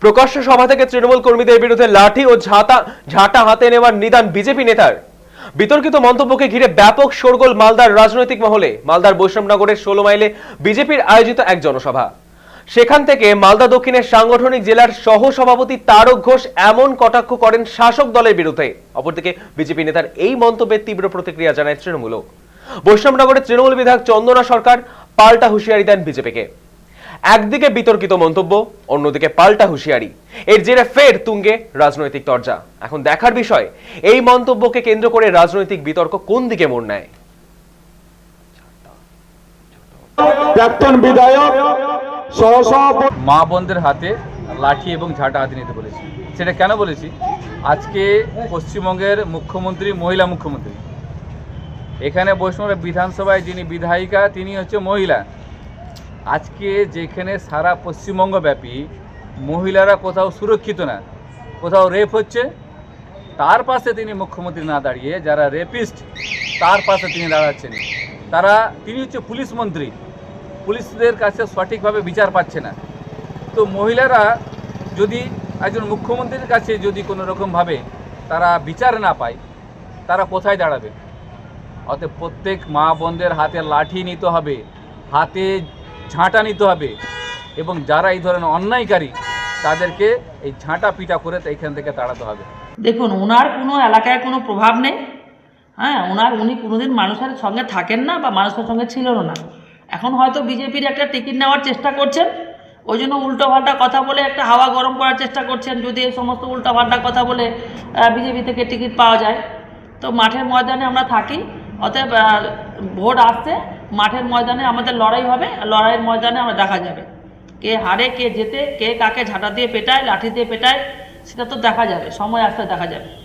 প্রকাশ্য সভা থেকে তৃণমূল কর্মীদের বিরুদ্ধে লাঠি ও ঝাঁটা হাতে নেওয়ার নিদান বিজেপি নেতার। বিতর্কিত মন্তব্যকে ঘিরে ব্যাপক শোরগোল মালদার রাজনৈতিক মহলে। মালদার বৈষ্ণবনগরের 16 মাইলে বিজেপির আয়োজিত এক জনসভা। সেখান থেকে মালদা দক্ষিণের সাংগঠনিক জেলার সহ সভাপতি তারক ঘোষ এমন কটাক্ষ করেন শাসক দলের বিরুদ্ধে। অপরদিকে বিজেপি নেতার এই মন্তব্যের তীব্র প্রতিক্রিয়া জানায় তৃণমূলও। বৈষ্ণবনগরের তৃণমূল বিধায়ক চন্দনা সরকার পাল্টা হুঁশিয়ারি দেন বিজেপিকে। একদিকে বিতর্কিত মন্তব্য, অন্যদিকে পাল্টা হুঁশিয়ারি। এর জেরে ফের তুঙ্গে রাজনৈতিক তরজা। এখন দেখার বিষয় এই মন্তব্যকে কেন্দ্র করে রাজনৈতিক বিতর্ক কোন দিকে মোড় নেয়। প্রাক্তন বিধায়ক মা বোনদের হাতে লাঠি এবং ঝাঁটা হাতে নিতে বলেছি। সেটা কেন বলেছি? আজকে পশ্চিমবঙ্গের মুখ্যমন্ত্রী মহিলা মুখ্যমন্ত্রী, এখানে বৈষ্ণব বিধানসভায় যিনি বিধায়িকা তিনি হচ্ছে মহিলা। আজকে যেখানে সারা পশ্চিমবঙ্গ ব্যাপী মহিলারা কোথাও সুরক্ষিত না, কোথাও রেপ হচ্ছে, তার পাশে তিনি মুখ্যমন্ত্রী না দাঁড়িয়ে যারা রেপিস্ট তার পাশে তিনি দাঁড়াচ্ছেন। তিনি হচ্ছে পুলিশ মন্ত্রী, পুলিশদের কাছে সঠিকভাবে বিচার পাচ্ছে না। তো মহিলারা যদি একজন মুখ্যমন্ত্রীর কাছে যদি কোনো রকমভাবে তারা বিচার না পায়, তারা কোথায় দাঁড়াবে? অতএব প্রত্যেক মা বোনদের হাতে লাঠি নিতে হবে, হাতে ঝাঁটা নিতে হবে, এবং যারা এই ধরনের অন্যায়কারী তাদেরকে এই ঝাঁটা পিটা করে এইখান থেকে তাড়াতে হবে। দেখুন, ওনার কোনো এলাকায় কোনো প্রভাব নেই। উনি কোনোদিন মানুষের সঙ্গে থাকেন না বা মানুষের সঙ্গে ছিলেন না। এখন হয়তো বিজেপির একটা টিকিট নেওয়ার চেষ্টা করছেন, ওই জন্য উল্টোপাল্টা কথা বলে একটা হাওয়া গরম করার চেষ্টা করছেন। যদি এই সমস্ত উল্টোপাল্টা কথা বলে বিজেপি থেকে টিকিট পাওয়া যায়, তো মাঠের ময়দানে আমরা থাকি। অতএব ভোট আসছে, মাঠের ময়দানে আমাদের লড়াই হবে। লড়াইয়ের ময়দানে আমরা দেখা যাবে কে হারে কে জেতে, কে কাকে ঝাঁটা দিয়ে পেটায়, লাঠি দিয়ে পেটায়, সেটা তো দেখা যাবে, সময় আসলে দেখা যাবে।